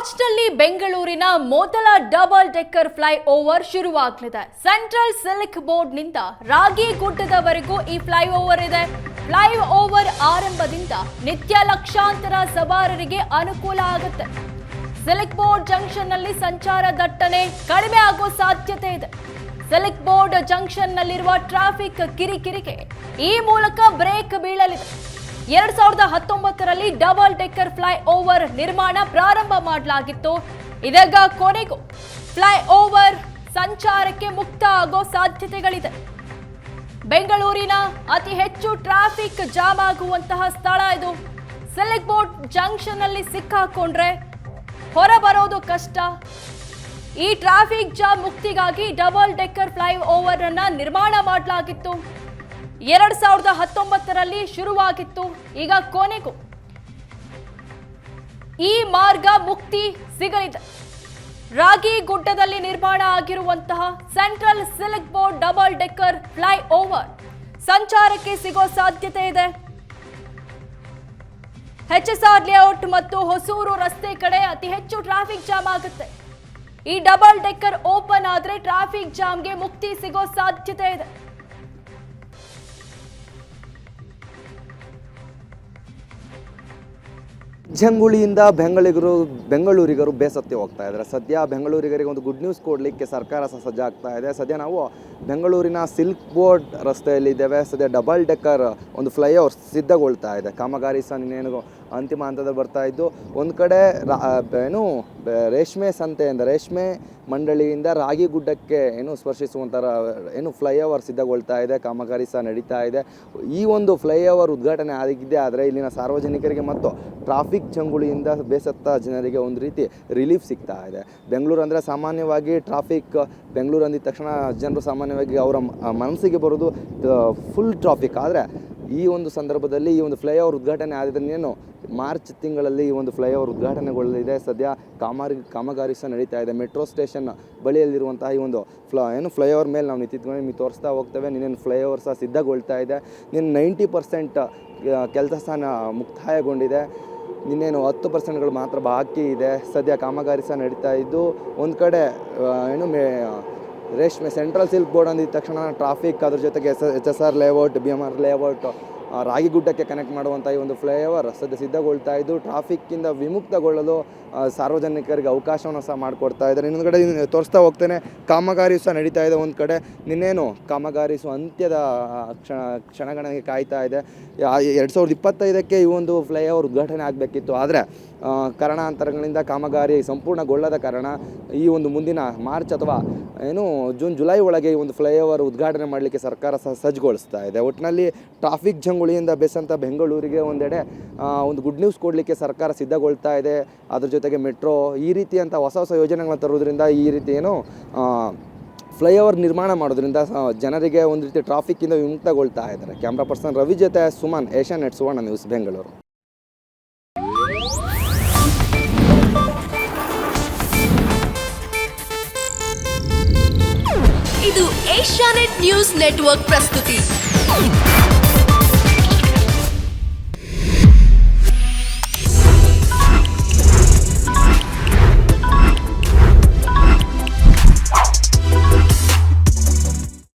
ಆಗಸ್ಟ್ನಲ್ಲಿ ಬೆಂಗಳೂರಿನ ಮೊದಲ ಡಬಲ್ ಡೆಕ್ಕರ್ ಫ್ಲೈ ಓವರ್ ಶುರುವಾಗಲಿದೆ. ಸೆಂಟ್ರಲ್ ಸಿಲ್ಕ್ ಬೋರ್ಡ್ನಿಂದ ರಾಗಿಗುಡ್ಡದವರೆಗೂ ಈ ಫ್ಲೈ ಓವರ್ ಇದೆ. ಫ್ಲೈ ಓವರ್ ಆರಂಭದಿಂದ ನಿತ್ಯ ಲಕ್ಷಾಂತರ ಸವಾರರಿಗೆ ಅನುಕೂಲ ಆಗುತ್ತೆ. ಸಿಲ್ಕ್ ಬೋರ್ಡ್ ಜಂಕ್ಷನ್ನಲ್ಲಿ ಸಂಚಾರ ದಟ್ಟಣೆ ಕಡಿಮೆ ಆಗೋ ಸಾಧ್ಯತೆ ಇದೆ. ಸಿಲ್ಕ್ ಬೋರ್ಡ್ ಜಂಕ್ಷನ್ನಲ್ಲಿರುವ ಟ್ರಾಫಿಕ್ ಕಿರಿಕಿರಿಗೆ ಈ ಮೂಲಕ ಬ್ರೇಕ್ ಬೀಳಲಿದೆ. 2019ರಲ್ಲಿ ಡಬಲ್ ಡೆಕ್ಕರ್ ಫ್ಲೈ ಓವರ್ ನಿರ್ಮಾಣ ಪ್ರಾರಂಭ ಮಾಡಲಾಗಿತ್ತು. ಇದೀಗ ಕೊನೆಗೂ ಫ್ಲೈ ಓವರ್ ಸಂಚಾರಕ್ಕೆ ಮುಕ್ತ ಆಗೋ ಸಾಧ್ಯತೆಗಳಿದೆ. ಬೆಂಗಳೂರಿನ ಅತಿ ಹೆಚ್ಚು ಟ್ರಾಫಿಕ್ ಜಾಮ್ ಆಗುವಂತಹ ಸ್ಥಳ ಇದು. ಸಿಲ್ಕ್ ಬೋರ್ಡ್ ಜಂಕ್ಷನ್ ಅಲ್ಲಿ ಸಿಕ್ಕಾಕೊಂಡ್ರೆ ಹೊರ ಬರೋದು ಕಷ್ಟ. ಈ ಟ್ರಾಫಿಕ್ ಜಾಮ್ ಮುಕ್ತಿಗಾಗಿ ಡಬಲ್ ಡೆಕ್ಕರ್ ಫ್ಲೈ ಓವರ್ ಅನ್ನ ನಿರ್ಮಾಣ ಮಾಡಲಾಗಿತ್ತು. 2019ರಲ್ಲಿ ಶುರುವಾಗಿತ್ತು. ಈಗ ಕೊನೆಗೂ ಈ ಮಾರ್ಗ ಮುಕ್ತಿ ಸಿಗಲಿದೆ. ರಾಗಿಗುಡ್ಡದಲ್ಲಿ ನಿರ್ಮಾಣ ಆಗಿರುವಂತಹ central silk board double decker fly over ಸಂಚಾರಕ್ಕೆ ಸಿಗೋ ಸಾಧ್ಯತೆ ಇದೆ. HSR ಲೇಔಟ್ ಮತ್ತು ಹೊಸೂರು ರಸ್ತೆ ಕಡೆ ಅತಿ ಹೆಚ್ಚು ಟ್ರಾಫಿಕ್ ಜಾಮ್ ಆಗುತ್ತೆ. ಈ ಡಬಲ್ ಡೆಕ್ಕರ್ ಓಪನ್ ಆದ್ರೆ ಟ್ರಾಫಿಕ್ ಜಾಮ್ಗೆ ಮುಕ್ತಿ ಸಿಗೋ ಸಾಧ್ಯತೆ ಇದೆ. ಜಂಗುಳಿಯಿಂದ ಬೆಂಗಳೂರಿಗರು ಬೇಸತ್ತಿ ಹೋಗ್ತಾ ಇದ್ದಾರೆ. ಸದ್ಯ ಬೆಂಗಳೂರಿಗರಿಗೆ ಒಂದು ಗುಡ್ ನ್ಯೂಸ್ ಕೊಡಲಿಕ್ಕೆ ಸರ್ಕಾರ ಸಜ್ಜಾಗ್ತಾ ಇದೆ. ಸದ್ಯ ನಾವು ಬೆಂಗಳೂರಿನ ಸಿಲ್ಕ್ ಬೋರ್ಡ್ ರಸ್ತೆಯಲ್ಲಿದ್ದೇವೆ. ಸದ್ಯ ಡಬಲ್ ಡೆಕ್ಕರ್ ಒಂದು ಫ್ಲೈಓವರ್ ಸಿದ್ಧಗೊಳ್ತಾ ಇದೆ. ಕಾಮಗಾರಿ ಸಹ ಇನ್ನೇನು ಅಂತಿಮ ಹಂತದಲ್ಲಿ ಬರ್ತಾ ಇದ್ದು, ಒಂದು ಕಡೆ ರೇಷ್ಮೆ ಸಂತೆಯಿಂದ ರೇಷ್ಮೆ ಮಂಡಳಿಯಿಂದ ರಾಗಿಗುಡ್ಡಕ್ಕೆ ಸ್ಪರ್ಶಿಸುವಂಥ ಫ್ಲೈಓವರ್ ಸಿದ್ಧಗೊಳ್ತಾ ಇದೆ. ಕಾಮಗಾರಿ ಸಹ ನಡೀತಾ ಇದೆ. ಈ ಒಂದು ಫ್ಲೈಓವರ್ ಉದ್ಘಾಟನೆ ಆಗಿದ್ದೇ ಆದರೆ ಇಲ್ಲಿನ ಸಾರ್ವಜನಿಕರಿಗೆ ಮತ್ತು ಟ್ರಾಫಿಕ್ ಚಂಗುಳಿಯಿಂದ ಬೇಸತ್ತ ಜನರಿಗೆ ಒಂದು ರೀತಿ ರಿಲೀಫ್ ಸಿಗ್ತಾ ಇದೆ. ಬೆಂಗಳೂರು ಅಂದರೆ ಸಾಮಾನ್ಯವಾಗಿ ಟ್ರಾಫಿಕ್, ಬೆಂಗಳೂರು ಅಂದಿದ ತಕ್ಷಣ ಜನರು ಸಾಮಾನ್ಯವಾಗಿ ಅವರ ಮನಸ್ಸಿಗೆ ಬರೋದು ಫುಲ್ ಟ್ರಾಫಿಕ್. ಆದರೆ ಈ ಒಂದು ಸಂದರ್ಭದಲ್ಲಿ ಈ ಒಂದು ಫ್ಲೈಓವರ್ ಉದ್ಘಾಟನೆ ಆದ್ರೇನು ಮಾರ್ಚ್ ತಿಂಗಳಲ್ಲಿ ಈ ಒಂದು ಫ್ಲೈಓವರ್ ಉದ್ಘಾಟನೆಗೊಳ್ಳಲಿದೆ. ಸದ್ಯ ಕಾಮಗಾರಿ ಸಹ ನಡೀತಾ ಇದೆ. ಮೆಟ್ರೋ ಸ್ಟೇಷನ್ ಬಳಿಯಲ್ಲಿರುವಂತಹ ಈ ಒಂದು ಫ್ಲೈಓವರ್ ಮೇಲೆ ನಾವು ನಿಂತಿದ್ಕೊಂಡು ನಿಮಗೆ ತೋರಿಸ್ತಾ ಹೋಗ್ತೇವೆ. ನಿನ್ನೇನು ಫ್ಲೈಓವರ್ ಸಹ ಸಿದ್ಧಗೊಳ್ತಾ ಇದೆ. 90% ಕೆಲಸ ಸಹ ಮುಕ್ತಾಯಗೊಂಡಿದೆ. ಇನ್ನೇನು 10% ಮಾತ್ರ ಬಾಕಿ ಇದೆ. ಸದ್ಯ ಕಾಮಗಾರಿ ಸಹ ನಡೀತಾ ಇದ್ದು, ಒಂದು ಕಡೆ ರೇಷ್ಮೆ ಸೆಂಟ್ರಲ್ ಸಿಲ್ಕ್ ಬೋರ್ಡ್ ಅಂದಿದ ತಕ್ಷಣ ಟ್ರಾಫಿಕ್, ಅದ್ರ ಜೊತೆಗೆ HSR ಲೇಔಟ್, BMR ಲೇಔಟ್, ರಾಗಿಗುಡ್ಡಕ್ಕೆ ಕನೆಕ್ಟ್ ಮಾಡುವಂಥ ಈ ಒಂದು ಫ್ಲೈಓವರ್ ಸದ್ಯ ಸಿದ್ಧಗೊಳ್ತಾ ಇದ್ದು ಟ್ರಾಫಿಕ್ಕಿಂದ ವಿಮುಕ್ತಗೊಳ್ಳಲು ಸಾರ್ವಜನಿಕರಿಗೆ ಅವಕಾಶವನ್ನು ಸಹ ಮಾಡಿಕೊಡ್ತಾ ಇದ್ದಾರೆ. ಇನ್ನೊಂದು ಕಡೆ ತೋರಿಸ್ತಾ ಹೋಗ್ತೇನೆ, ಕಾಮಗಾರಿ ಸಹ ನಡೀತಾ ಇದೆ. ಒಂದು ಕಡೆ ನಿನ್ನೇನು ಕಾಮಗಾರಿ ಸಹ ಅಂತ್ಯದ ಕ್ಷಣಗಣನೆಗೆ ಕಾಯ್ತಾ ಇದೆ. 2025ಕ್ಕೆ ಈ ಒಂದು ಫ್ಲೈಓವರ್ ಉದ್ಘಾಟನೆ ಆಗಬೇಕಿತ್ತು. ಆದರೆ ಕಾರಣಾಂತರಗಳಿಂದ ಕಾಮಗಾರಿ ಸಂಪೂರ್ಣಗೊಳ್ಳದ ಕಾರಣ ಈ ಒಂದು ಮುಂದಿನ ಮಾರ್ಚ್ ಅಥವಾ ಜೂನ್ ಜುಲೈ ಒಳಗೆ ಈ ಒಂದು ಫ್ಲೈಓವರ್ ಉದ್ಘಾಟನೆ ಮಾಡಲಿಕ್ಕೆ ಸರ್ಕಾರ ಸಹ ಸಜ್ಜುಗೊಳಿಸ್ತಾ ಇದೆ. ಒಟ್ಟಿನಲ್ಲಿ ಟ್ರಾಫಿಕ್ ಜಂಗುಳಿಯಿಂದ ಬೇಸಂತ ಬೆಂಗಳೂರಿಗೆ ಒಂದೆಡೆ ಒಂದು ಗುಡ್ ನ್ಯೂಸ್ ಕೊಡಲಿಕ್ಕೆ ಸರ್ಕಾರ ಸಿದ್ಧಗೊಳ್ತಾ ಇದೆ. ಅದ್ರ ಜೊತೆಗೆ ಮೆಟ್ರೋ ಈ ರೀತಿಯಂಥ ಹೊಸ ಯೋಜನೆಗಳನ್ನು ತರೋದ್ರಿಂದ ಈ ರೀತಿ ಫ್ಲೈಓವರ್ ನಿರ್ಮಾಣ ಮಾಡೋದ್ರಿಂದ ಜನರಿಗೆ ಒಂದು ರೀತಿ ಟ್ರಾಫಿಕ್ಕಿಂದ ವಿಮುಕ್ತಗೊಳ್ತಾ ಇದ್ದಾರೆ. ಕ್ಯಾಮ್ರಾ ಪರ್ಸನ್ ರವಿ ಜೊತೆ ಸುಮನ್, ಏಷ್ಯಾನೆಟ್ ಸುವರ್ಣ ನ್ಯೂಸ್, ಬೆಂಗಳೂರು. ಇದು ಏಷ್ಯಾನೆಟ್ ನ್ಯೂಸ್ ನೆಟ್ವರ್ಕ್ ಪ್ರಸ್ತುತಿ.